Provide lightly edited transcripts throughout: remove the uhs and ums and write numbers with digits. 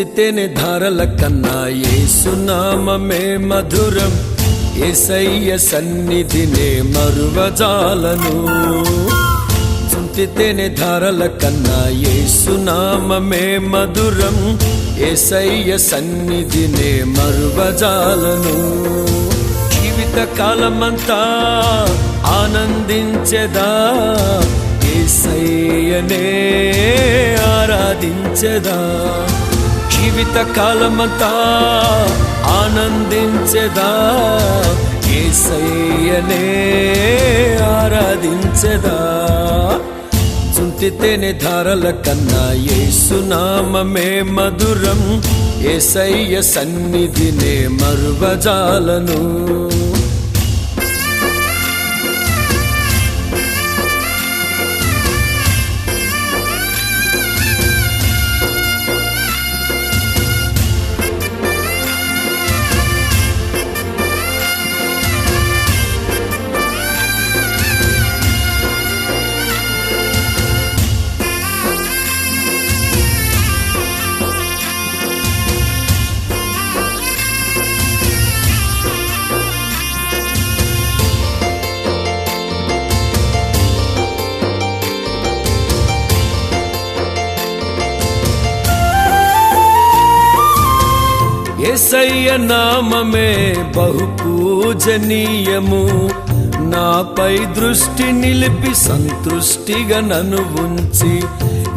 చుంటితేనే ధారల కన్నా యేసునామమే మధురం, యేసయ్య సన్నిధినే మరువజాలను. చుంటితేనే ధారల కన్నా యేసునామమే మధురం, యేసయ్య సన్నిధినే మరువజాలను. జీవిత కాలమంతా ఆనందించెదా, యేసయ్యనే ఆరాధించెదా. జీవిత కాలమంతా ఆనందించెదా, యేసయ్యనే ఆరాధించెదా. చుంటితేనే ధారల కన్నా యేసునామమే మధురం, యేసయ్య సన్నిధినే మరువజాలను. యేసయ్య నామమే బహు పూజనీయము, నాపై దృష్టి నిలిపి సంతృష్టిగా నన్ను ఉంచి.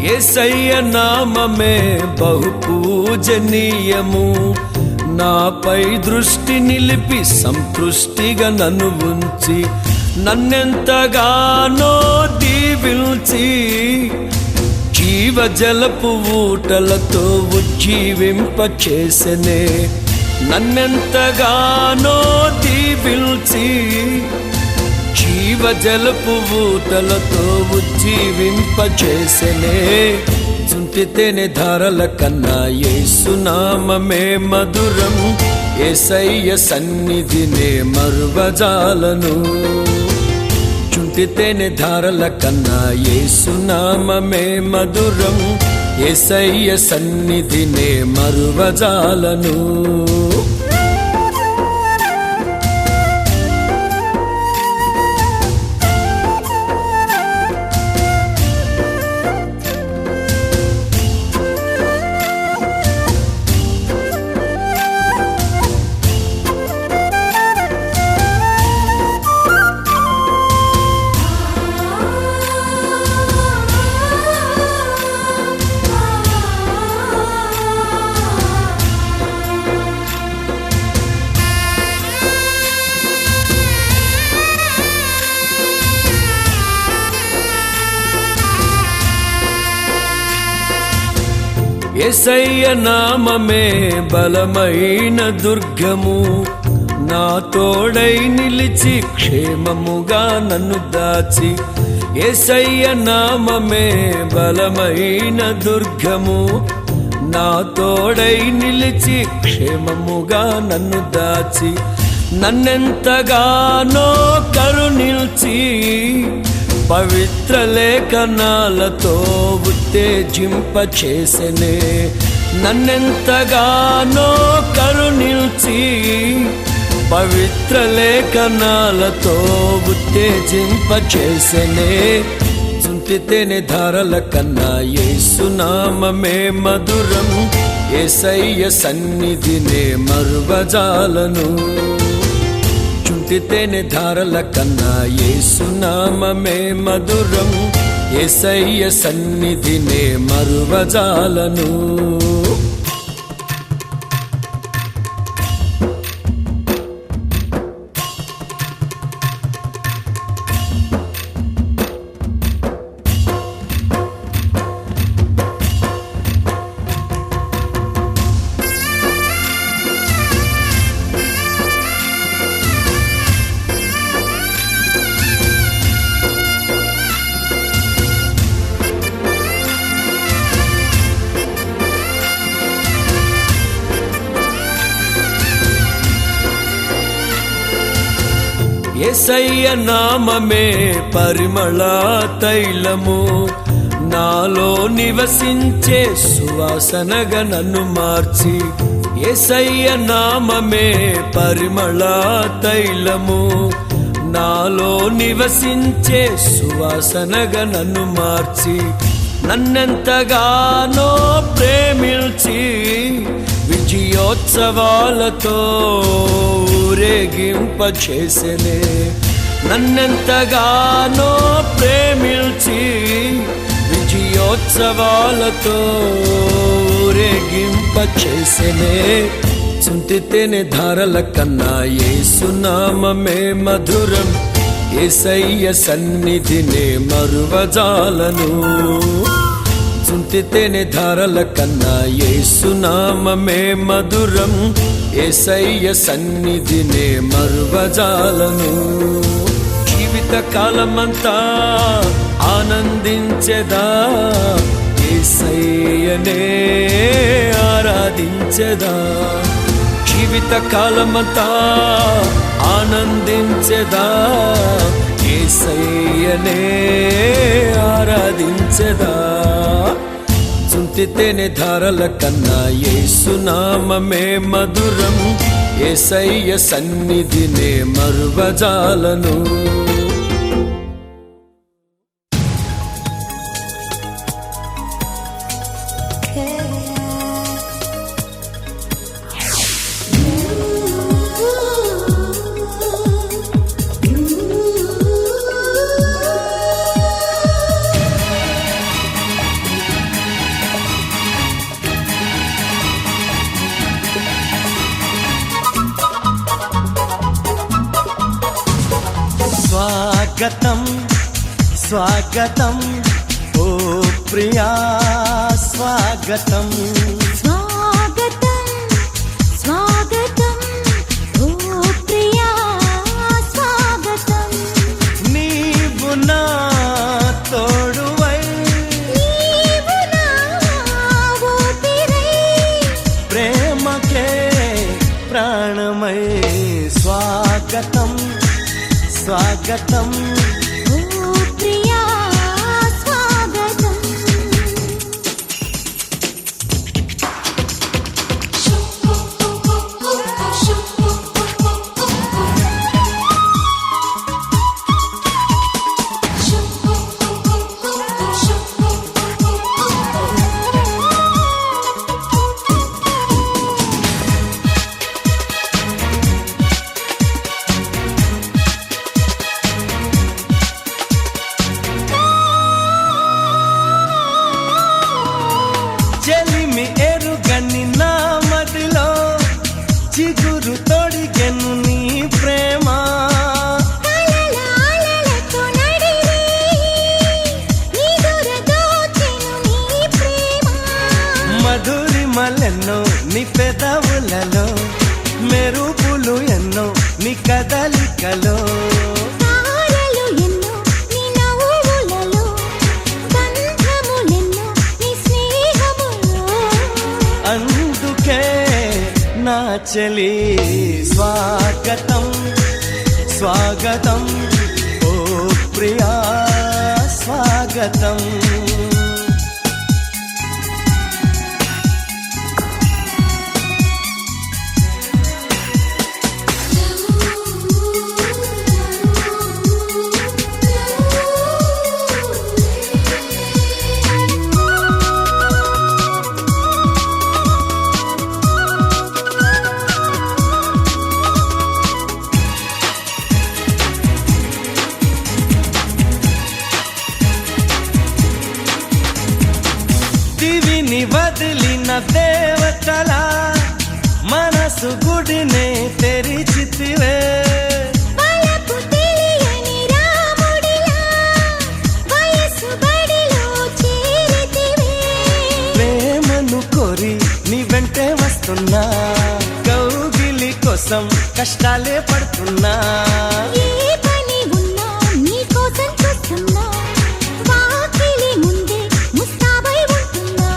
యేసయ్య నామమే బహు పూజనీయము, నాపై దృష్టి నిలిపి సంతృష్టిగా నన్ను ఉంచి. నన్నెంతగానో దీవించి జీవజలపు ఊటలతో ఉజ్జీవింపచేసెనే. నన్నెంతగానో దీవించి జీవజలపు ఊటలతో ఉజ్జీవింపచేసెనే. చుంటితేనే ధారల కన్నా యేసునామమే మధురం, యేసయ్య సన్నిధినే మరువజాలను. చుంటితేనే ధారల కన్నా యేసునామమే మధురం, యేసయ్య సన్నిధినే మరువజాలను. యేసయ్య నామమే బలమైన దుర్గము, నా తోడై నిలిచి క్షేమముగా నన్ను దాచి. యేసయ్య నామమే బలమైన దుర్గము, నా తోడై నిలిచి క్షేమముగా నన్ను దాచి. నన్నెంతగానో కరుణించి పవిత్ర లేఖనాలతో ఉత్తేజింపచేసెనే. నన్నెంతగానో కరుణించి పవిత్ర లేఖనాలతో ఉత్తేజింపచేసెనే. చుంటితేనే ధారల కన్నా యేసునామమే మధురం, యేసయ్య సన్నిధినే మరువజాలను. చుంటితేనే ధారల కన్నా యేసునామమే మధురం, యేసయ్య సన్నిధినే మరువజాలను. యేసయ్య నామమే పరిమళ తైలము, నాలో నివసించే సువాసనగా నన్ను మార్చి యేసయ్య నామమే పరిమళ తైలము. నాలో నివసించే సువాసనగా నన్ను మార్చి నన్నెంతగానో ప్రేమించి విజయోత్సవాలతో ఊరేగింపచేసెనే. నన్నెంతగానో ప్రేమించి విజయోత్సవాలతో ఊరేగింపచేసెనే. చుంటితేనే ధారల కన్నా యేసునామమే మధురం. యేసయ్య సన్నిధినే మరువజాలను. చుంటితేనే ధారల కన్నా యేసునామమే మధురం. యేసయ్య సన్నిధినే మరువజాలను. జీవిత కాలమంతా ఆనందించెదా, యేసయ్యనే ఆరాధించెదా. జీవిత కాలమంతా ఆనందించెదా, యేసయ్యనే ఆరాధించెదా. చుంటితేనే ధారల కన్నా యేసునామమే మధురం. యేసయ్య సన్నిధినే మరువజాలను. స్వాగతం స్వాగతం ఓ ప్రియా స్వాగతం. స్వాగతం స్వాగతం ఓ ప్రియా స్వాగతం. నీవు నా తోడువై, నీవు నా ఊపిరై, ప్రేమకే ప్రాణమై. స్వాగతం స్వాగతం ఓ ప్రియా స్వాగతం. చెలిమి ఎరుగని నా మదిలో చిగురు తొడిగెను నీ ప్రేమ. కలలాలలతో నడిరే నిదుర దోచెను నీ ప్రేమ. మధురిమలెన్నో నీ పెదవులలో, మెరుపులు ఎన్నో నీ కదలికలో. తారలు ఎన్నో నీ నవ్వులలో, బంధములెన్నో నీ స్నేహములో. అందుకే నా చెలి స్వాగతం స్వాగతం ఓ ప్రియా స్వాగతం. దివిని వదిలిన దేవతలా మనసు గుడినే తెరిచితివే. వలపు తెలియని రాముడిలా వయసు బడిలో చేరితివే. ప్రేమను కోరి నీ వెంటే వస్తున్నా, కౌగిలి కోసం కష్టాలే పడుతున్నా. ఏ పని ఉన్నా నీ కోసం చూస్తున్నా, వాకిలి ముందే ముస్తాబై ఉంటున్నా.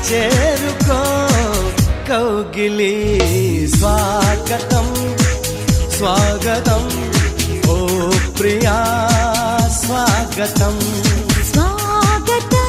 చేరుకో కౌగిలి. స్వాగతం స్వాగతం ఓ ప్రియా స్వాగతం. స్వాగతం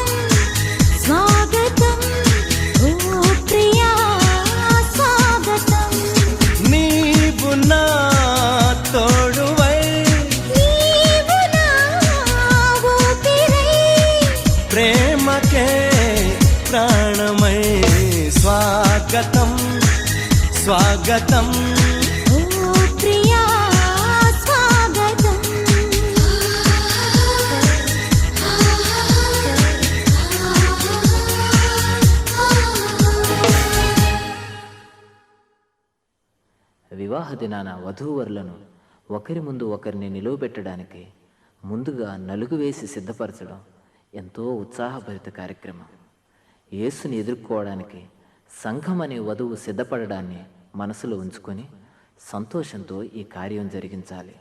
స్వాగతం ఓ ప్రియా స్వాగతం వివాహ దినాన వధూవరులను ఒకరి ముందు ఒకరిని నిలువబెట్టడానికి ముందుగా నలుగు వేసి సిద్ధపరచడం ఎంతో ఉత్సాహభరిత కార్యక్రమం. యేసుని ఎదుర్కోవడానికి సంఘం అనే వధువు సిద్ధపడడాన్ని మనసులో ఉంచుకొని సంతోషంతో ఈ కార్యం జరిగించాలి.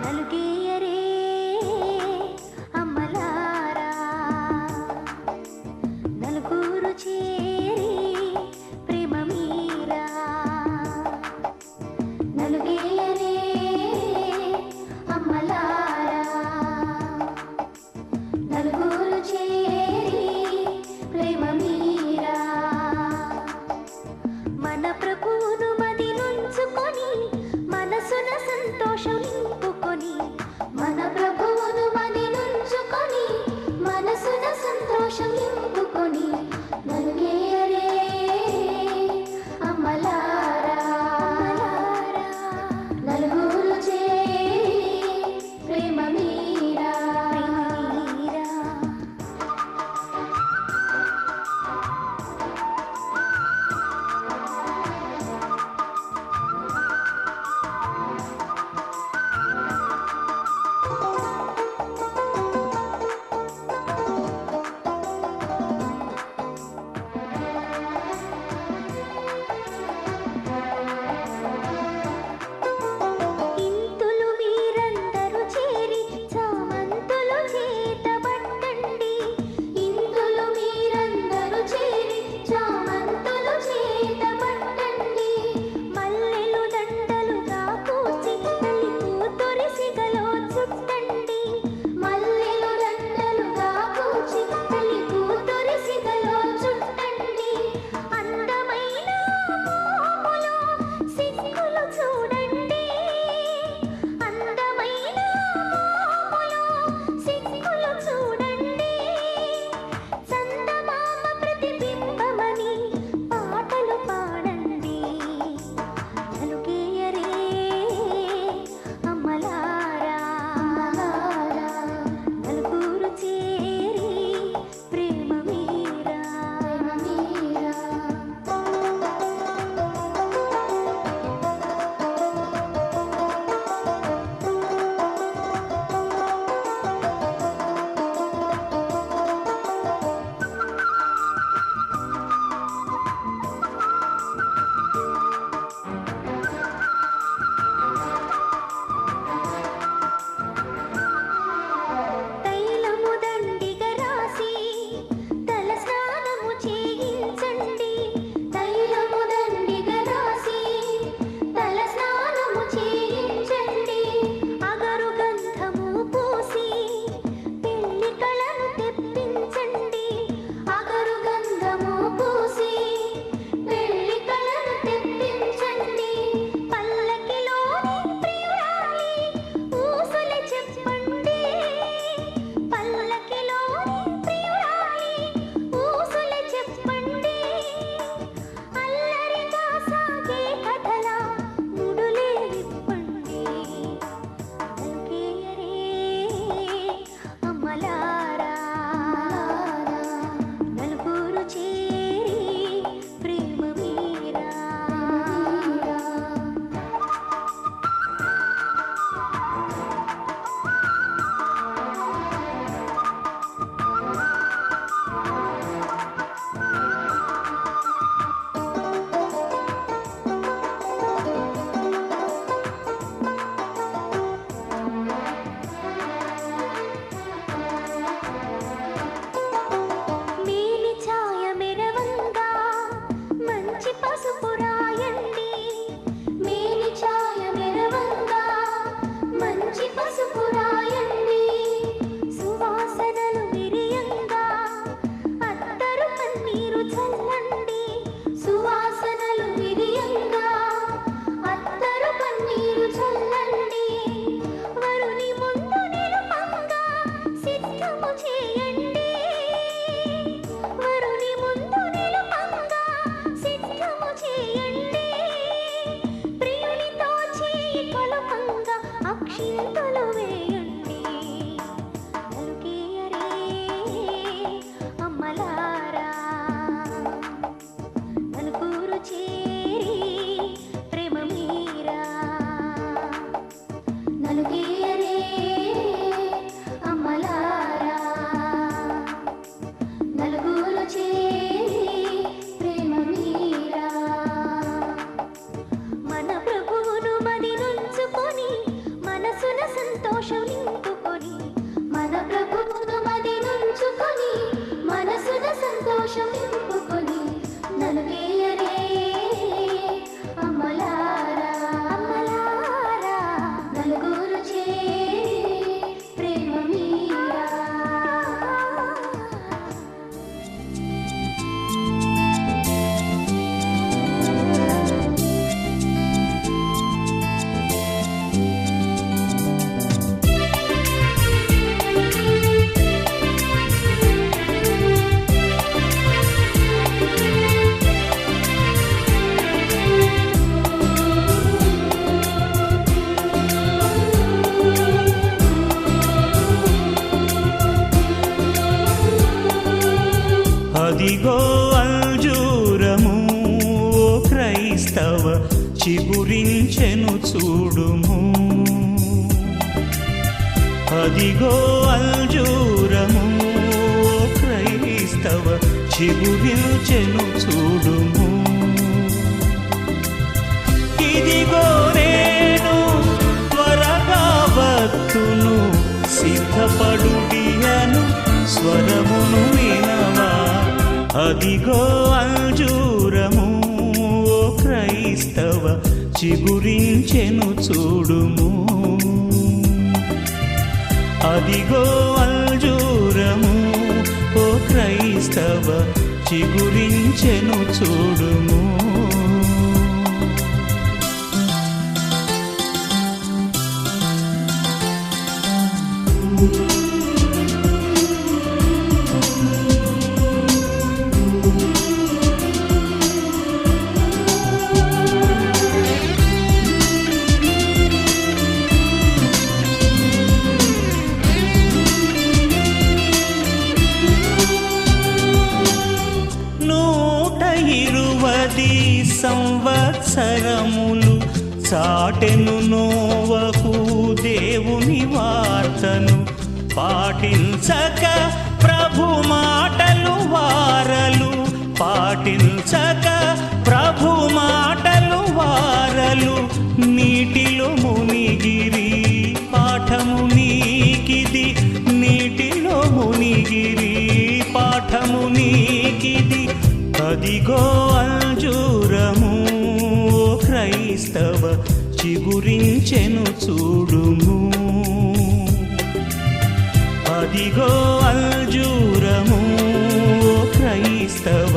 నలుగేయరే గంతులు వేయండి నలుగేయరే అమ్మలారా నలుగురు చేరి ప్రేమ మీరా నలుగేయరే అమ్మలారా నలుగురు చేరి ప్రేమ మీరా మన ప్రభువును మది నుంచుకొని మనసున సంతోషం నింపుకొని మన ప్రభువును మది నుంచుకొని మనసున సంతోషం నింపుకొని నలుగేయరే అమ్మలారా అమ్మలారా నలుగురు చేరి ప్రేమ మీరా అదిగో అంజూరము ఓ క్రైస్తవ చిగురించెను చూడుము అదిగో అంజూరము ఓ క్రైస్తవ చిగురించెను చూడుము ఇదిగో నేను త్వరగా వత్తును సిద్ధపడుడియను స్వరమును వినవా అదిగో అంజూరము ఓ క్రైస్తవ చిగురించెను చూడుము అదిగో అంజూరము ఓ క్రైస్తవ చిగురించెను చూడుము సంవత్సరములు చాటెను నోవకు దేవుని వార్తను పాటించక ప్రభు మాటలు వారలు పాటించక ప్రభు మాటలు వారలు నీటిలో మునిగిరి పాఠము నీకిది నీటిలో మునిగిరి పాఠము నీకిది అదిగో అంజూరము ఓ క్రైస్తవ చిగురించెను చూడుము అదిగో అంజూరము ఓ క్రైస్తవ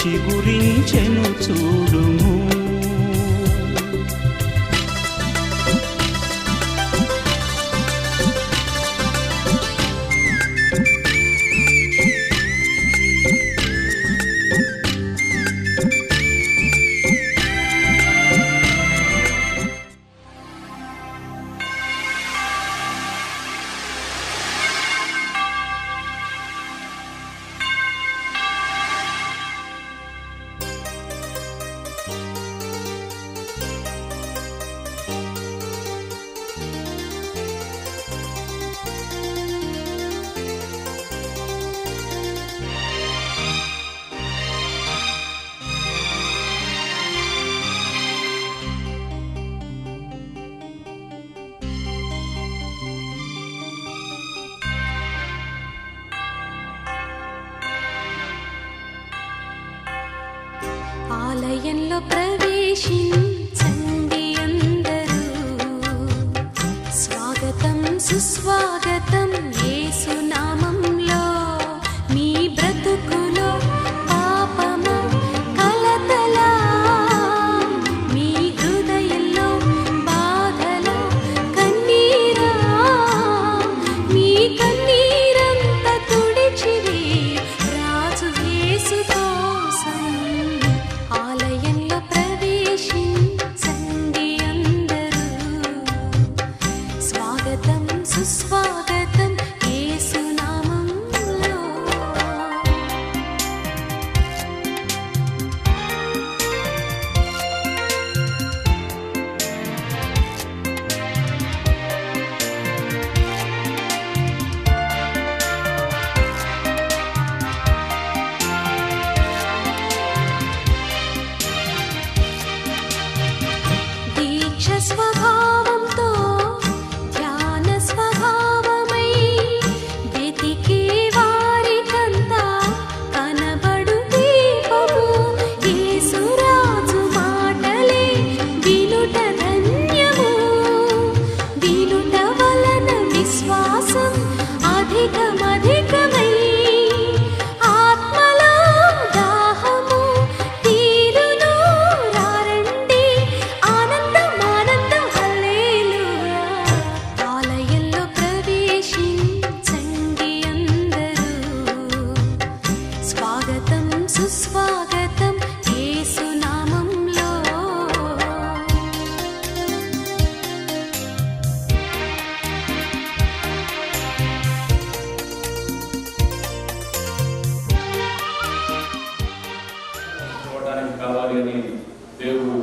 చిగురించెను చూడుము ఆలయంలో ప్రవేశించండి అందరూ స్వాగతం సుస్వాగతం యేసు నామంలో మీ బ్రతుకులో పాపము కలతల మీ హృదయంలో బాధల కన్నీరా మీ కన్నీరంతా తుడిచిరి రాజు యేసు కోసం ఆలయంలో ప్రవేశించండి అందరూ స్వాగతం సుస్వాగతం యేసునామంలో. దీక్ష స్వభావంతో ధ్యాన స్వభావమై వెతికే వారికంతా కనబడు దీపము యేసురాజు మాటలే వినుట ధన్యము. వినుట వలన విశ్వాసం అధికమధికమై ఆత్మలో దాహము తీరును. రారండి ఆనందం ఆనందం హల్లెలూయా. ఆలయంలో ప్రవేశించండి అందరూ. స్వాగతం సుస్వాగతం యేసునామంలో. చూడడానికి కావాలి అని దేవుడు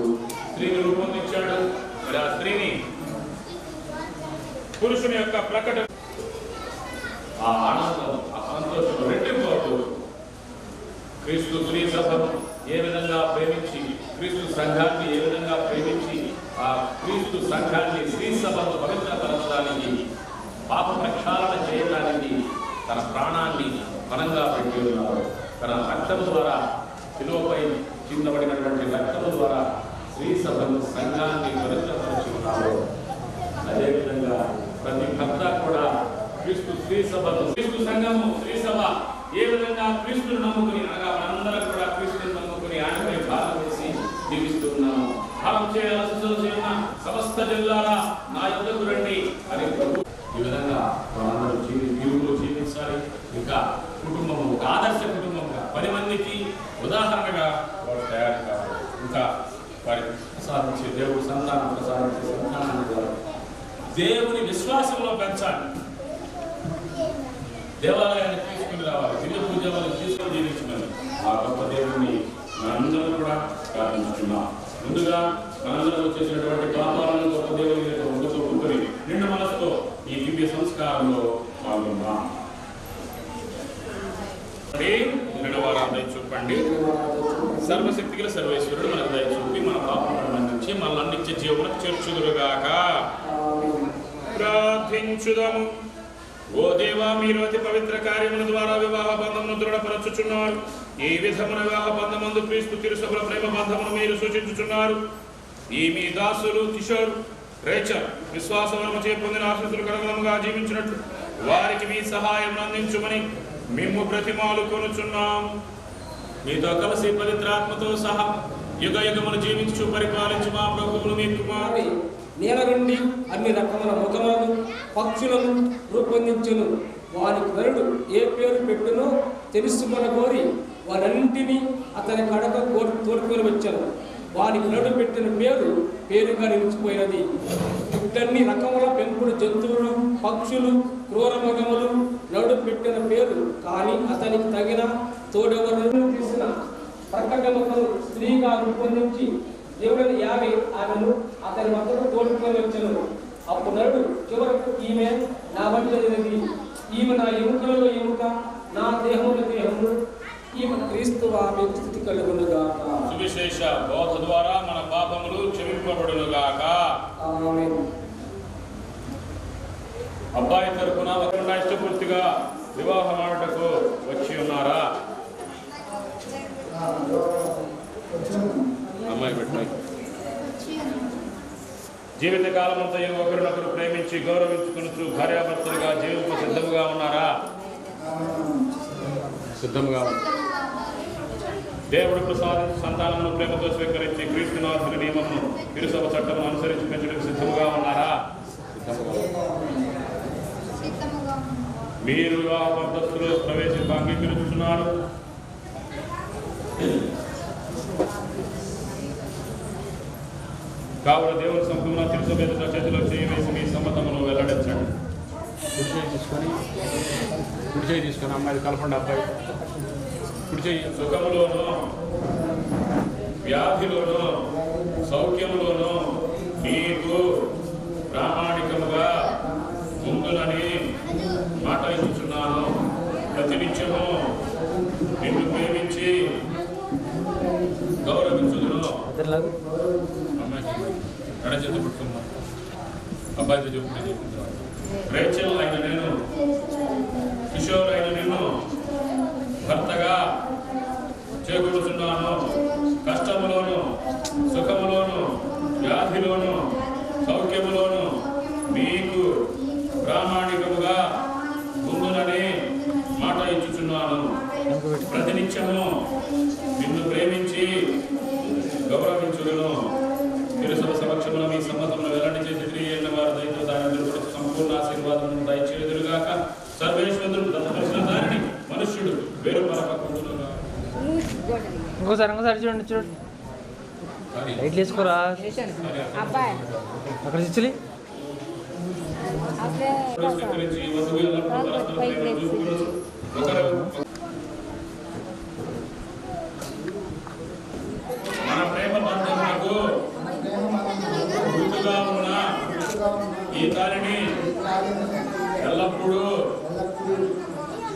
స్త్రీని రూపొందించాడు. మరి ఆ స్త్రీని పురుషుని యొక్క ప్రకటన, ఆ ఆనందం, ఆ సంతోషం రెట్టింపు అవుతుంది. క్రీస్తు స్త్రీ సభను ఏ విధంగా ప్రేమించి, క్రీస్తు సంఘాన్ని ఏ విధంగా ప్రేమించి, ఆ క్రీస్తు సంఘాన్ని స్త్రీ సభను పవిత్రపరచడానికి, పాప ప్రక్షాళన చేయడానికి తన ప్రాణాన్ని పణంగా పెట్టి ఉన్నారు. తన రక్తం ద్వారా, శిలువపై చిందబడినటువంటి రక్తం ద్వారా స్త్రీ సభను సంఘాన్ని పవిత్రపరిచి ఉన్నారు. అదేవిధంగా ప్రతి భర్త కూడా క్రీస్తు స్త్రీ సభను, క్రీస్తు సంఘము స్త్రీ సభ ఏ విధంగా క్రీస్తును నమ్ముకుని, అనగా మనందరం కూడా క్రీస్తును నమ్ముకుని ఆయనపై భారం వేసి జీవిస్తున్నాము. భారం చేయాల్సిన సమస్త జిల్లాల నా యుద్ధకు రండి అని ప్రభు ఈ విధంగా మనందరూ జీవులు జీవించాలి. ఇంకా కుటుంబము ఒక ఆదర్శ కుటుంబంగా 10 మందికి ఉదాహరణగా వారు తయారు కావాలి. ఇంకా వారికి ప్రసాదించే దేవుడు సంతానం ప్రసాదించే సంతానాన్ని ద్వారా దేవుని విశ్వాసంలో పెంచాలి. దేవాలయాన్ని తీసుకుని రావాలి. దివ్య పూజ వాళ్ళని తీసుకొని జీవించమని ఆ గొప్ప దేవుని మనందరం కూడా ప్రార్థించుకున్నాం. ముందుగా మనందరం వచ్చేసినటువంటి పాపాలను గొప్ప దేవుని వండుతూ ఉంటుని నిండు మనసుతో ఈ దివ్య సంస్కారంలో పాల్గొన్నాం. వారం దయ చూపండి. సర్వశక్తి గల సర్వేశ్వరుడు మనకు దయ చూపి మన పాపములను మన్నించి మనల్ని నిత్య జీవమునకు చేర్చుదురుగాక. ప్రార్థించుదాము. ఓ దేవా, మీరు అతి పవిత్ర కార్యముల ద్వారా వివాహ బంధమును దృఢపరచుచున్నారు. ఈ విధమున వివాహ బంధమందు క్రీస్తు తిరుసభల ప్రేమ బంధమును మీరు సూచించుచున్నారు. ఈ మీ దాసులు కిషోర్, రేచల్ విశ్వాసములను చే పొందిన ఆశీస్సులు కడగలముగా జీవించినట్లు వారికి మీ సహాయం అందించుమని మేము బ్రతిమాలు కొనుచున్నాం. మీతో కలిసి పవిత్రాత్మతో సహా యుగ యుగములు జీవించు పరిపాలించు మా ప్రభువును మీ కుమారుడు నేల నుండి అన్ని రకముల మృగములను పక్షులను రూపొందించును. వారికి వరుడు ఏ పేరు పెట్టునో తెలుసుకొన కోరి వారన్నింటినీ అతని కడక తోడుకొని వచ్చాను. వానికి నడు పెట్టిన పేరుగా నిలిచిపోయినది. ఇట్టన్ని రకముల పెంపుడు జంతువులు, పక్షులు, క్రూర మృగములు నడు పెట్టిన పేరు కానీ అతనికి తగిన తోడెవరు తీసిన ప్రకటనను స్త్రీగా రూపొందించి దేవుడిని 50 ఆమెను అతని వద్దకు తోడుకొని వచ్చాను. అప్పుడు నడు చివరకు ఈమె నా వంటిది, ఈమె నా ఎముకలలో ఎముక, నా దేహంలో దేహము, ఈమె క్రీస్తు ఆమె స్థితి కలుగునుగాక. సువిశేష బోధ ద్వారా మన పాపములు క్షమింపబడునుగాక. ఆమేన్. అబ్బాయి తరపున ఒకరున్నా ఇష్టపూర్తిగా వివాహం ఆడటకు వచ్చి ఉన్నారా? అమ్మాయి పెట్టాయి. జీవితకాలం అంతా ఒకరినొకరు ప్రేమించి గౌరవించుకుని భార్యాభర్తలుగా జీవించ సిద్ధంగా ఉన్నారా? సిద్ధంగా ఉన్నారు. దేవుడు ప్రసాదించి సంతానమును ప్రేమతో స్వీకరించి క్రీస్తునాథుని నియమమును తిరుసభ చట్టమును అనుసరించి పెంచడానికి సిద్ధంగా ఉన్నారా? మీరు వివాహ పద్ధతులు ప్రవేశింప అంగీకరిస్తున్నారు. కావున దేవుని సంపూర్ణ తిరుసభ చేతిలో చేయవేసి మీ సమ్మతమును వెల్లడించండి. కుడి చేయి తీసుకుని అమ్మాయి కలపండి అబ్బాయి కుడి చేయి. సుఖములోను వ్యాధిలోను సౌఖ్యములోను నీకు ప్రామాణికముగా ఉండునని మాట ఇచ్చుచున్నాను. ప్రతినిత్యము నిన్ను ప్రేమించి గౌరవించుదును. అమ్మాయికి నడచేత పుట్టుకున్నా అబ్బాయితో చెప్పుకుంటే రేచల్ అయిన నేను కిషోర్ అయిన నేను భర్తగా చేకూరుచున్నాను. కష్టములోను సుఖములోను వ్యాధిలోను సౌఖ్యములోను మీకు ప్రామాణికముగా ఉండునని మాట ఇచ్చుచున్నాను. ప్రతినిత్యము నిన్ను ప్రేమించి గౌరవించుదును. తిరుసభ సమక్షమున మీ సమ్మతమును వెల్లడి చేసి తిరిగిన వారు దయతో దాని ఎదురు సంపూర్ణ ఆశీర్వాదం దయచేదురుగాక. సర్వేశ్వరుడు దత్తపరిచిన దానిని మనుష్యుడు వేరు పరపకుంటున్నాడు. ఇంకోసారి చూడండి లైట్లు వేసుకోరా అక్కడ చిచ్చులి స్వీకరించి వధువు ఎల్లప్పుడూ పరస్పర ప్రేమ చూపుకొనుచు మన ప్రేమ బంధమునకు గుర్తుగా ఉన్న ఈ దానిని ఎల్లప్పుడూ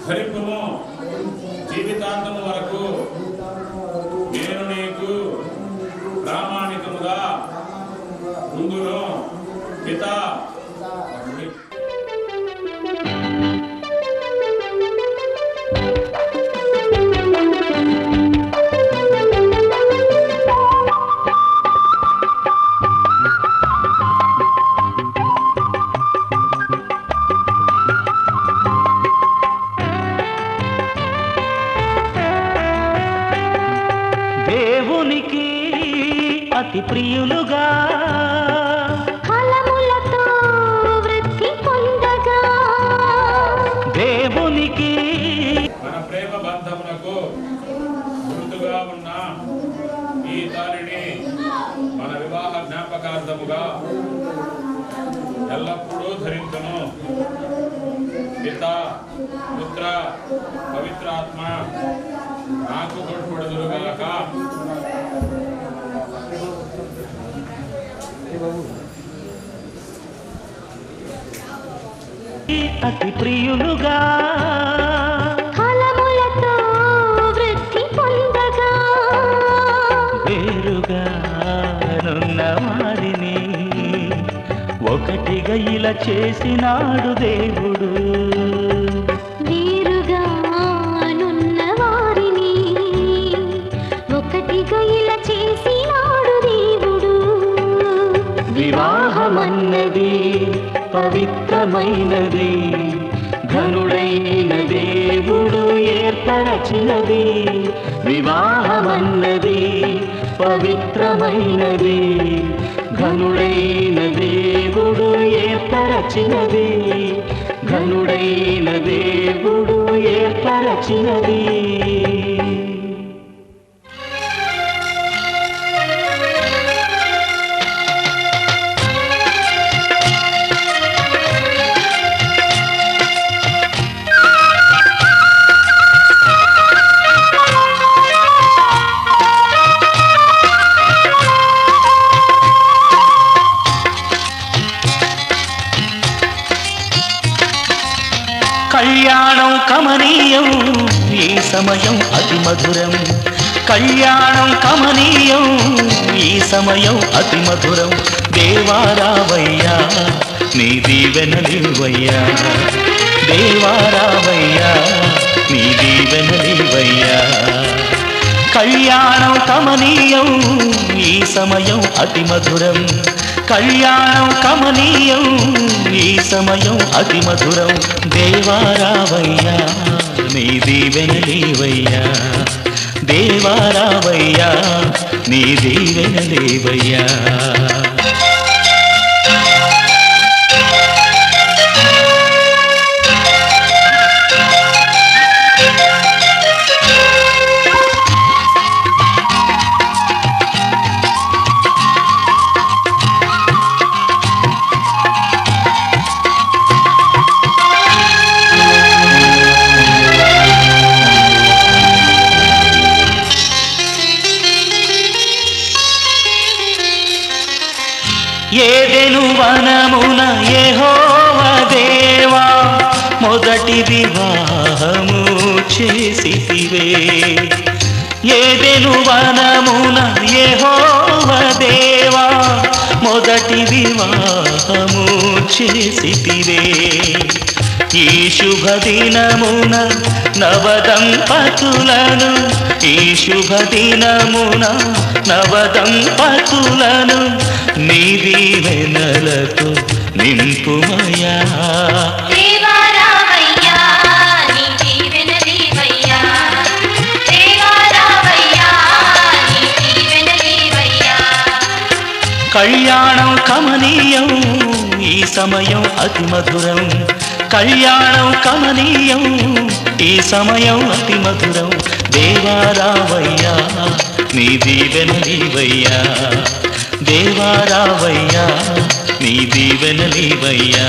ధరింపుము. జీవితాంతము వరకు నేను నీకు ప్రామాణికముగా ఉందును. పితా దేవునికి అతి ప్రియులుగా ఫలములతో వృద్ధి పొందగా దేవునికి మన ప్రేమ బంధమునకు గుర్తుగా ఉన్న ఈ తాళిని మన వివాహ జ్ఞాపకార్థముగా ఎల్లప్పుడూ ధరించును. పితా పుత్ర పవిత్రాత్మ నాకు తోడ్పడుదురుగాక. అతి ప్రియులుగా ఫలములతో వృద్ధి పొందగా వేరుగా నున్న వారిని ఒకటిగా ఇలా చేసినాడు దేవుడు. వేరుగా నున్న వారిని ఒకటిగా ఇలా చేసినాడు దేవుడు. వివాహమన్నది పవిత్రమైనది, ఘనుడైన దేవుడు ఏర్పరచినది. వివాహమన్నది పవిత్రమైనది, ఘనుడైన దేవుడు ఏర్పరచినది. ఘనుడైన దేవుడు ఏర్పరచినది. కళ్యాణం కమనీయం ఈ సమయం అతి మధురం. కళ్యాణం కమనీయం ఈ సమయం అతి మధురం. దేవారావయ్యా నీ దీవెనలివయ్యా, దేవారావయ్యా నీ దీవెనలివయ్యా. కళ్యాణం కమనీయం ఈ సమయం అతి మధురం. కళ్యాణం కమనీయం ఈ సమయం అతి మధురం. దేవారావయ్యా నీ దీవెనలివయ్యా, దేవారావయ్యా నీ దీవెనలివయ్యా. వనమున యెహోవా దేవా మొదటి వివాహము చేసితివే. ఏదెను వనమున యెహోవా దేవా మొదటి వివాహము చేసితివే. ఈ శుభదినమున నవదంపతులను, ఈ శుభదినమున నవదంపతులను నీ దీవెనలతో నింపుమయా. కళ్యాణం కమనీయం ఈ సమయం అతి మధురం. కళ్యాణం కమనీయం ఈ సమయం అతి మధురం. దేవారావయ్యా నీ దీవెనలీవయ్యా. దేవారావయ్యా నీ దీవెనలీవయ్యా.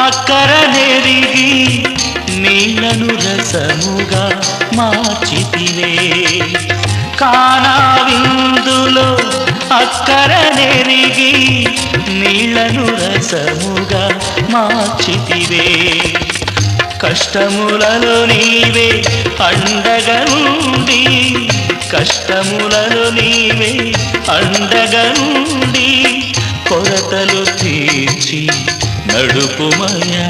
అక్కరనెరిగి నీళ్లను రసముగా మార్చితివే. కానా విందులో అక్కరనెరిగి నీళ్లను రసముగా మార్చితివే. కష్టములలో నీవే అండగా ఉండి, కష్టములలో నీవే అండగా ఉండి కొరతలు తీర్చి నడుపుమయా.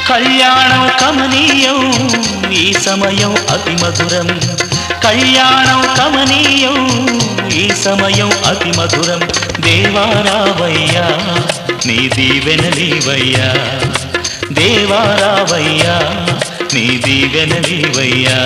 కళ్యాణం కమనీయం ఈ సమయం అతి మధురం. కళ్యాణం కమనీయం ఈ సమయం అతి మధురం. దేవారావయ్యా నీ దీవెనలీవయ్యా. దేవారావయ్యా నీ దీవెనలీవయ్యా.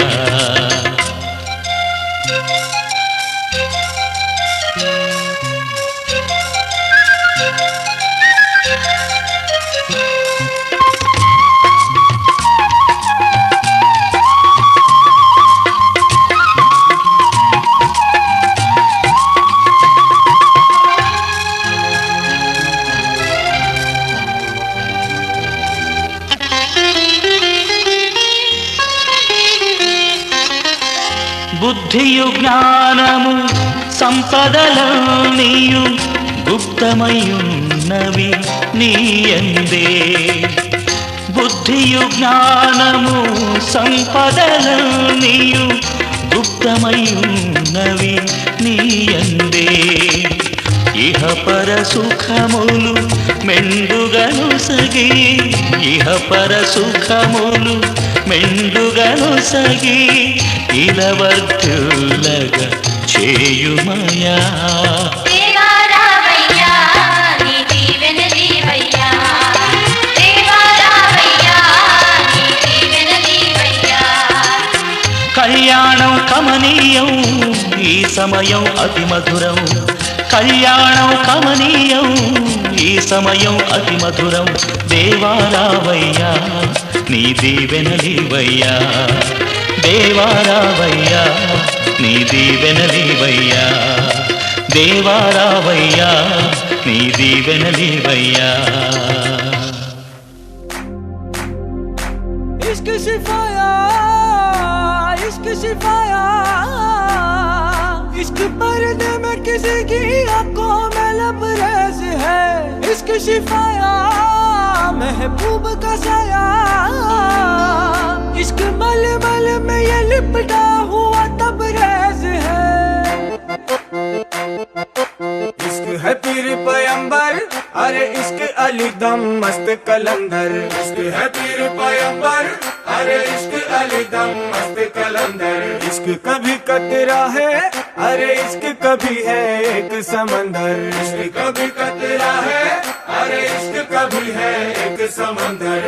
బుద్ధియు జ్ఞానము సంపదలన్నీయు గుప్తమయున్నవి నీయందే. బుద్ధియు జ్ఞానము సంపదలన్నీయు గుప్తమయున్నవి నీయందే. ఇహ పర సుఖములు మెండుగను సగి, ఇహ పర సుఖములు మెండుగను సగి ఇలవర్తులగా చేయుమయా. కళ్యాణం కమనీయం ఈ సమయం అతి మధురం. కళ్యాణం కమనీయం ఈ సమయం అతి మధురం. దేవారావయ్యా నీ దీవెనలీవయ్యా. దేవారావయ్యా నీ దీవెనలీవయ్యా. దేవారావయ్యా నీ దీవెనలీవయ్యా. इश्क सिफाया, इश्क सिफाया, इश्क पर्दे में किसी की आंखों में लबरेज है. इश्क सिफाया महबूब का साया, इश्क मलमल में ये लिपटा हुआ तबरेज है. इश्क है पीर पैगंबर, अरे इश्क अली दम मस्त कलंदर. इश्क है पीर पैगंबर, अरे इश्क अली दम मस्त कलंदर. इश्क कभी कतरा है, अरे इश्क कभी है एक समंदर. इश्क कभी कतरा है, अरे इश्क कभी है एक समंदर.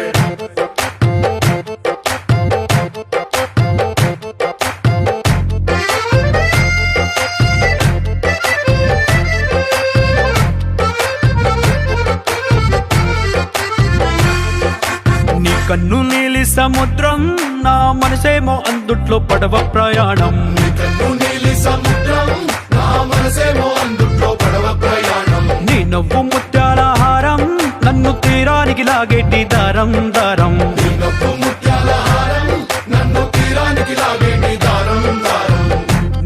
కన్ను నీలి సముద్రం నా మనసేమో అందుట్లో పడవ ప్రయాణం. నీ కన్ను నీలి సముద్రం నా మనసేమో అందుట్లో పడవ ప్రయాణం. నీ నవ్వు ముత్యాల హారం నన్ను తీరానికి లాగేటి దారం దారం. నీ నవ్వు ముత్యాల హారం నన్ను తీరానికి లాగేటి దారం దారం.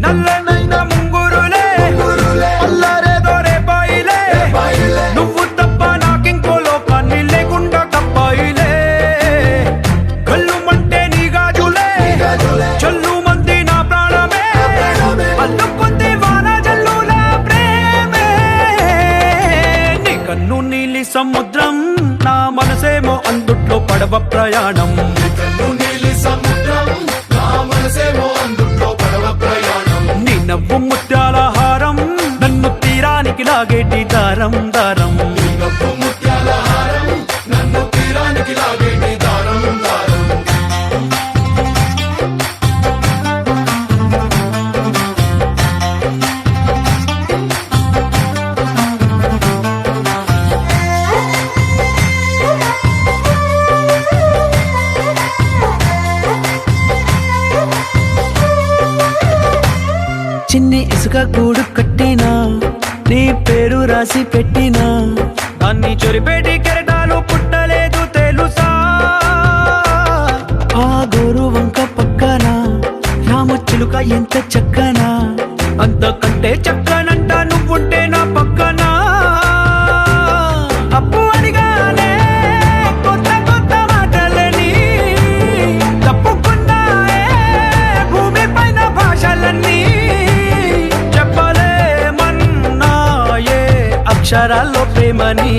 నల్లనైన ముంగురులే అల్లారేదో రేపాయిలే, నువ్వు తప్ప నాకింకో లోకాన్ని లేకుండా కప్పాయిలే. కళ్ళు మంటే నీ గాజులే చల్లు మంది నా ప్రాణమే, అల్లుకుంది వాన జల్లుల ప్రేమే. నీ కన్ను నీలి సముద్రం నా మనసేమో అందుట్లో పడవ ప్రయాణం. నీ కన్ను నీలి సముద్రం నా మనసేమో అందుట్లో పడవ ప్రయాణం. నీ నవ్వు ముత్యాల హారం నన్ను తీరానికి లాగేటి దారం దారం. నీ నవ్వు ముత్యాల హారం నన్ను తీరానికి లాగేటి దారం దారం. చిన్ని ఇసుక గూడు కట్టినా నీ పేరు రాసి పెట్టినా, దాన్ని చొరిపేటి కెరటాలు పుట్టలేదు తెలుసా. ఆ గోరు వంక పక్కన రామచిలుక ఎంత చక్కనా, అంతకంటే చక్కనంట నువ్వుంటే నా పక్కన. అప్పు అడిగానే కొత్త కొత్త మాటలని, తప్పుకున్నాయే భూమి పైన భాషలన్నీ, చెప్పలేమన్నాయే అక్షరాల్లో ప్రేమని.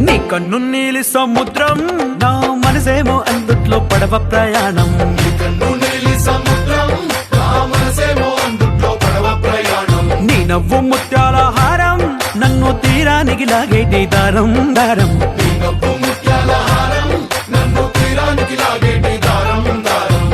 నీ కన్ను నీలి సముద్రం నా మనసేమో అందుట్లో పడవ ప్రయాణం. నీ కన్ను నీలి సముద్రం నా మనసేమో అందుట్లో పడవ ప్రయాణం. నీ నవ్వు ముత్యాల హారం నన్ను తీరానికి లాగేటి దారం దారం. నీ నవ్వు ముత్యాల హారం నన్ను తీరానికి లాగేటి దారం దారం.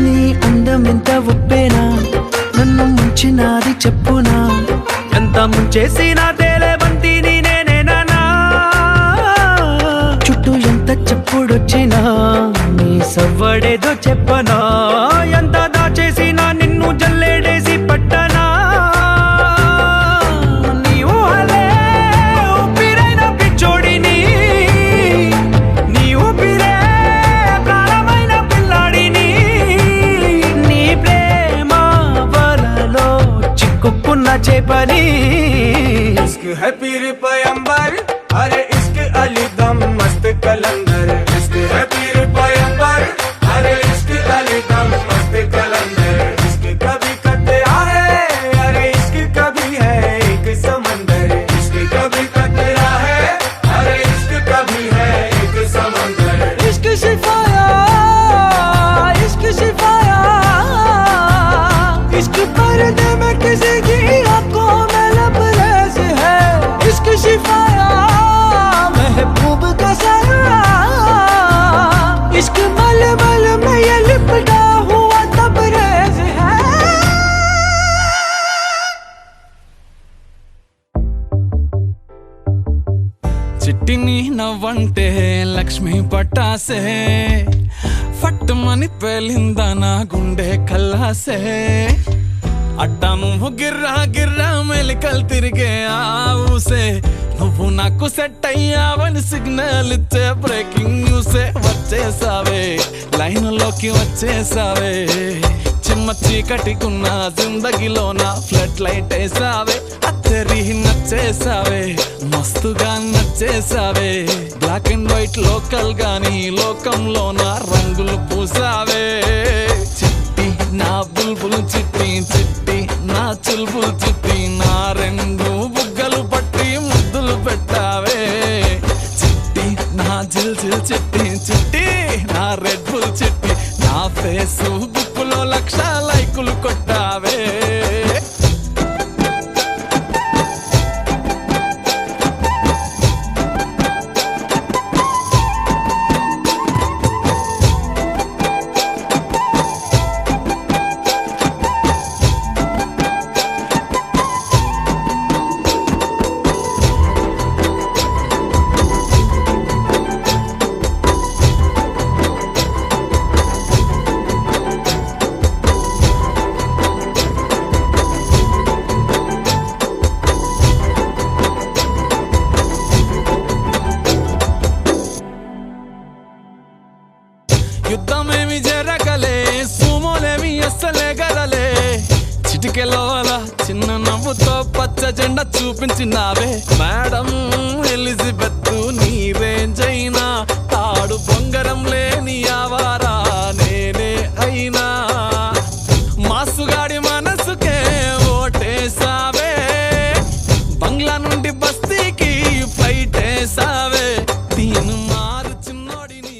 నీ అందం ఎంత ఒప్పేనా, నన్ను ముంచినాది చెప్పునా, ఎంత ముంచేసినా తేలేవంతి నేనేనా. చుట్టూ ఎంత చెప్పుడొచ్చినా నీ సవ్వడేదో చెప్పనా, ఎంత దాచేసినా నిన్ను జల్లేడేసి పట్టనా. నీ ఊహలే ఊపిరైన పిచ్చోడిని, నీ ఊపిరే ప్రాణమైన పిల్లాడిని. నీ ప్రేమ వలలో చిక్కుకున్న చేపని. इश्क है पीर पैगंबर अरे इश्क अली दम मस्त कलंदर. इश्क है पीर पैगंबर अरे इश्क अली दम मस्त कलंदर. इश्क कभी कतरा है अरे इश्क कभी है एक समंदर. इश्क कभी कतरा है अरे इश्क कभी है एक समंदर. इश्क शिफाया इश्क शिफाया, इश्क पर्दे में किसी की आंखों में लबरेज है. इश्क शिफाया महबूब का साया, इश्क मलमल में ये लिपटा हुआ तबरेज है. చిట్టిని నవ్వంటే లక్ష్మీ పట్టాసే, ఫట్టుమని పేలిందా నా గుండె కల్లాసే. అట్టా నువ్వు గిర్రా గిర్రా మెలికలు తిరిగే ఆవుసే, నువ్వు నాకు సెట్ అయ్యావని సిగ్నల్ ఇచ్చే బ్రేకింగ్ న్యూసే. వచ్చేసావే లైన్లోకి వచ్చేసావే, చిమ్మ చీకటికున్న జిందగీలో నా ఫ్లడ్ లైట్ వేసావే. అత్తరి నచ్చేసావే మస్తుగా నచ్చేసావే, బ్లాక్ అండ్ వైట్ లోకల్ గాని లోకంలో నా రంగులు పూసావే. చిట్టి నా బుల్బుల్ చిట్టి చిట్టి నా చుల్బుల్ చిట్టి, నా రెండు బుగ్గలు పట్టి ముద్దులు పెట్టావే. చిట్టి నా జిల్ జిల్ చిట్టి చిట్టి. ఫేస్బుక్ లో 1,00,000 లైకులు కొట్టావే. యుద్ధమేమి జరగలే, సుమోలేమి అస్సలే గదలే. చిటికెలో అలా చిన్న నవ్వుతో పచ్చ జెండా చూపించినావే. మేడం ఎలిజబెత్ నీ రేంజ్ అయినా తాడు బొంగరం లేని ఆవారా నేనే అయినా. మాసుగాడి మనసుకే ఓటేసావే, బంగ్లా నుండి బస్తీకి ఫ్లైట్ వేసావే. దీని మారు చిన్నోడిని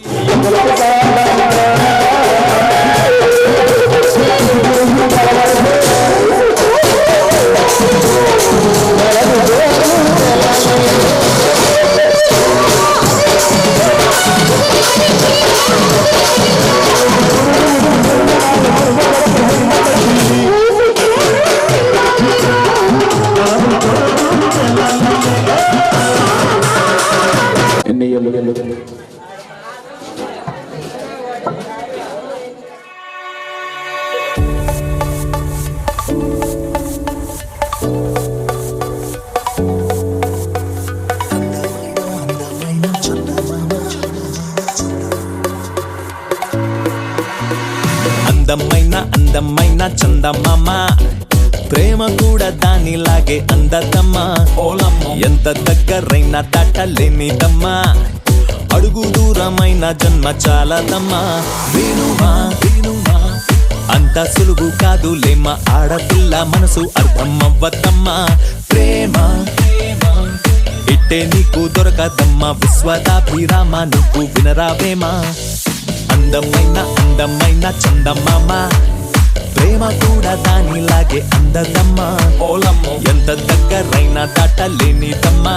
అందమైన చందమామ, ప్రేమ కూడా దానిలాగే అందదమ్మా. ఎంత దగ్గరైనా దాటలేనిదమ్మా, అడుగు దూరమైన జన్మ చాలదమ్మా. వేణుమా అంత సులువు కాదులేమ్మా, ఆడపిల్ల మనసు అర్థం అవ్వద్దమ్మా. ప్రేమ ఇట్టే నీకు దొరకదమ్మా, విశ్వదాభిరామ నువ్వు వినరావేమా. అందమైన చందమామ, ప్రేమ కూడా దానిలాగే అందదమ్మా. ఎంత దగ్గరైనా దాటలేనిదమ్మా,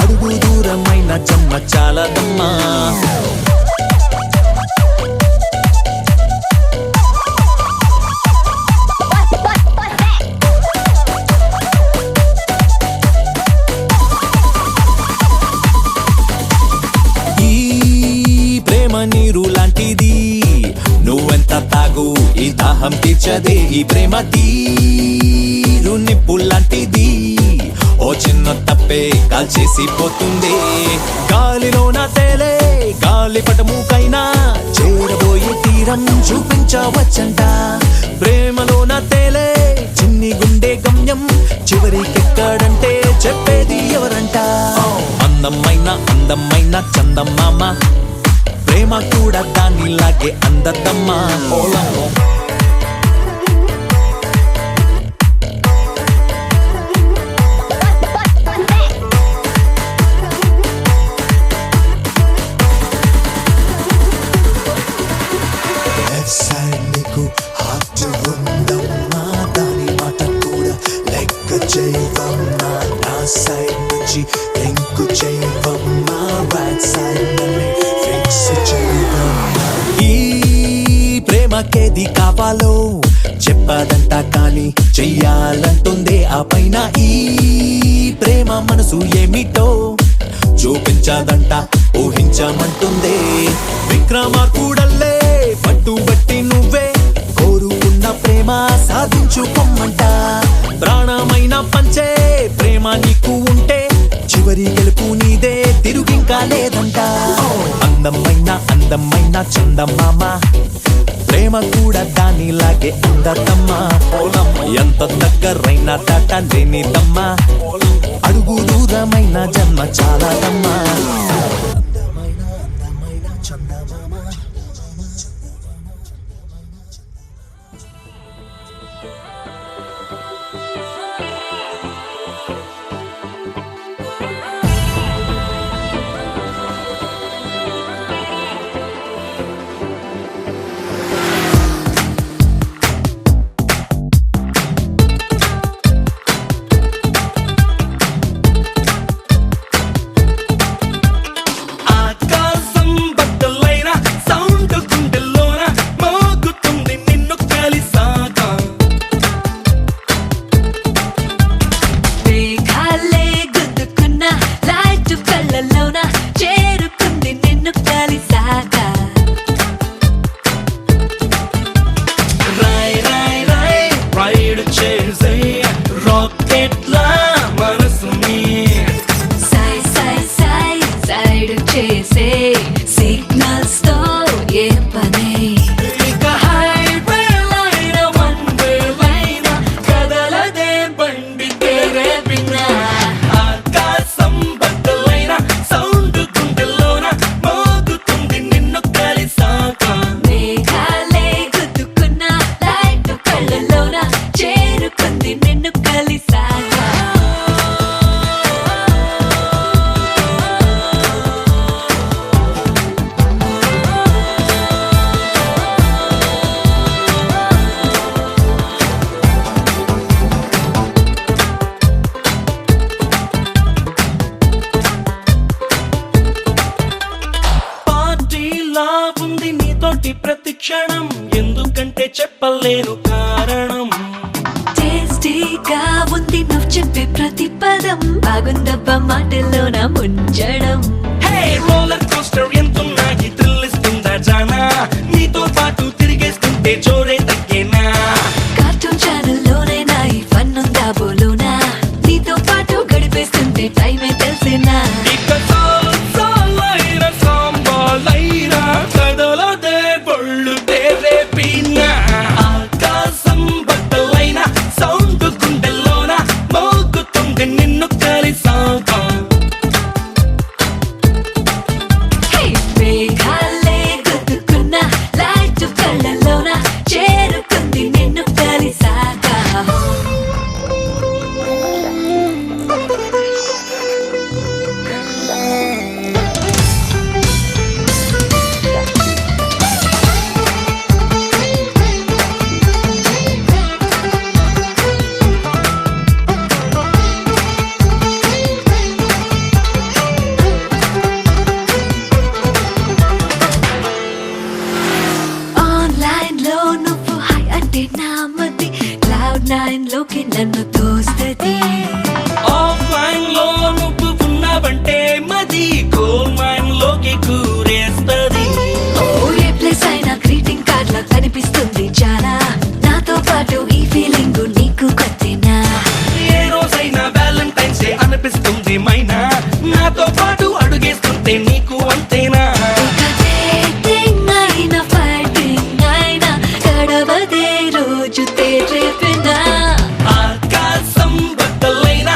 అడుగు దూరమైన జన్మ చాలదమ్మా. నీరు లాంటిది, నువ్వెంత తాగు ఈ దాహం తీర్చదే. ఈ ప్రేమ తీరు నిప్పు లాంటిది, ఓ చిన్న తప్పే కాల్చేసి పోతుంది. గాలిలోన తేలే గాలిపటముకైనా చేరబోయే తీరం చూపించవచ్చంట. ప్రేమలోన తేలే చిన్ని గుండె గమ్యం చివరికెక్కడంటే చెప్పేది ఎవరంట. అందమైన చందమామ, ప్రేమ కూడా దానిలాగే అందదమ్మా. నీకు హార్ట్ ఉందమ్మా, దాని మాట కూడా లెక్క చేయవమ్మా. నా సైడ్ నుంచి లింక్ చేయవమ్మా, బ్యాక్ సైడ్ ఫిక్స్ చేయవమ్మా. ఈ ప్రేమకేది కావాలో చెప్పదంట, కానీ చెయ్యాలంటుందే ఆ పైన. ఈ ప్రేమ మనసు ఏమిటో చూపించదంట, ఊహించమంటుందే. విక్రమార్కుడల్లే పట్టుబట్టి నువ్వే కోరుకున్న ప్రేమ సాధించుకోమంట. ప్రాణమైన పంచే ప్రేమ నీకు ఉంటే చివరి గెలుపు నీదే, తిరుగింకా లేదంట. అందమైన చందమామ, ప్రేమ కూడా దానిలాగే అందదమ్మా. ఎంత దగ్గరైనా దాటలేనిదమ్మా, అడుగు దూరమైన జన్మ చాలదమ్మా. అందమైన చందమామ. చెప్పలేను కారణం. టేస్టీగా ఉంది నువ్వు చెప్పే ప్రతి పదం, బాగుందబ్బా మాటల్లో నా ముంచడం. హే రోలర్ కోస్టర్ ఎంతున్నా ఈ థ్రిల్ ఇస్తుందా జానా, నీతో పాటు తిరిగేస్తుంటే జోరే తగ్గేనా. కార్టూన్ ఛానల్లోనైనా ఈ ఫన్ ఉందా బోలోనా, నీతో పాటు గడిపేస్తుంటే టైమే తెలిసేనా. ఇక సాలైన సాంబాలైన కదలదే బళ్ళు తెరేపిన, ఆకాశం బట్టలైన సౌండ్ గుండెల్లోన మోగుతుంది నిన్ను కలిసాక. హే మేఘాలే గుద్దుకున్న లైట్ కళ్ళలోన చేరుకుంది నిన్ను కలిసాక. ఆన్లైన్ లో నువ్వు హై అంటే నా మతి Cloud9 లోకి నన్ను తోస్తది. ఆఫ్లైన్ లో నువ్వు ఉన్నావంటే మది గోల్డ్ మైన్ లోకి కూరేస్తది. ఓ ఏ ప్లేస్ అయినా గ్రీటింగ్ కార్డ్ లా కనిపిస్తుంది చాలా, నాతో పాటు ఈ ఫీలింగ్ నీకు కొత్తేనా. ఏ రోజైనా వ్యాలంటైన్స్ డే అనిపిస్తుంది మైనా, నాతో పాటు అడుగేస్తుంటే నీకు అంతేనా. ఇక dating అయినా fighting అయినా గడవదే రోజు తేరేపినా. ఆకాశం బద్దలైన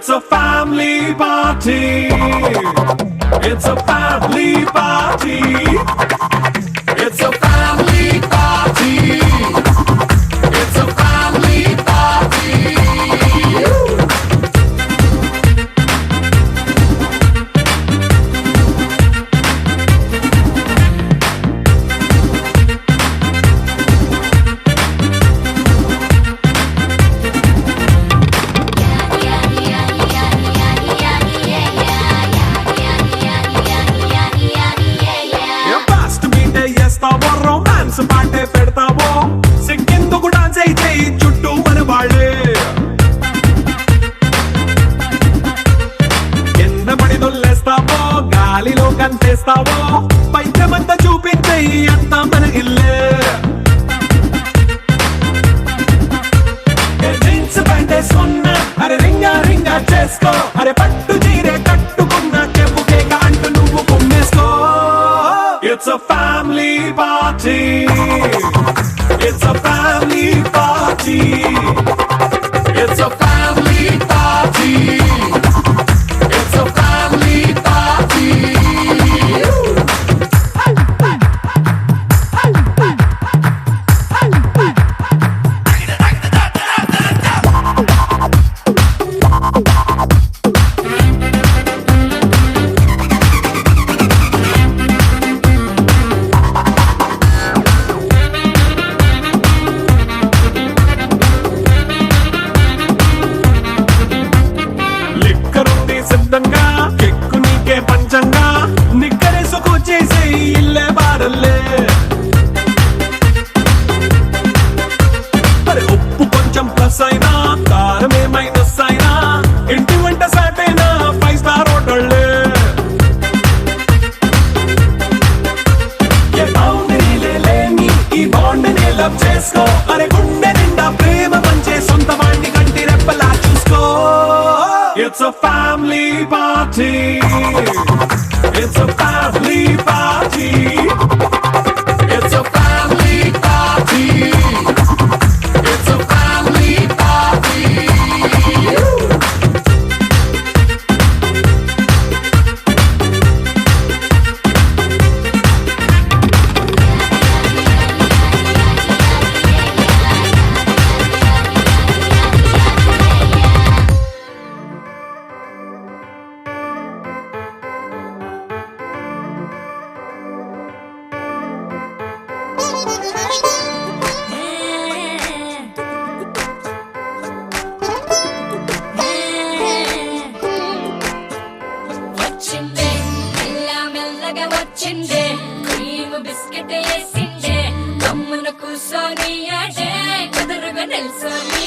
It's a family party. It's a family party. It's a family party. It's a family party. Fast మీటే చేస్తావో రొమాన్స్ పాటే పెడతావో సిగ్గెందుకు డాన్స్ అయితే చుట్టూ మన వాళ్ళే కింద పడి దొల్లేస్తావో గాలిలో కంటేస్తావో పైకమంతా చూపించే అంతా మన ఇల్లే జీన్స్ ప్యాంట్ వేసుకున్నా అరే రింగా రింగా చేసుకో అరే పట్టు చీరే కట్టుకున్నా చెప్పు కేక అంటూ నువ్వు కుమ్మేసుకో It's a family party. It's a family party. It's a family party. It's a family party. లిక్కరుంది సిద్ధంగా కెక్కు నీకే పంచంగా నిక్కరేసుకు చేసే ఇల్లే బారల్లే అరే ఉప్పు కొంచెం ప్లస్ అయినా కారం ఏ మైనస్ అయినా ఇంటి వంట సాటైనా 5 స్టార్ హోటళ్ళే ఏ బౌండరీలే లేని ఈ బాండ్ని లవ్ చేసుకో అరే గుండె నిండా ప్రేమ పంచే సొంత వాణ్ణి కంటి రెప్పలా చూసుకో It's a family party. It's a family party. It's a family party. It's a family party. వచ్చిందే మెల్ల మెల్లగా వచ్చిందే క్రీమ్ బిస్కెట్ వేసిందే గమ్మున కూసోని కుదురుగా నిల్సోని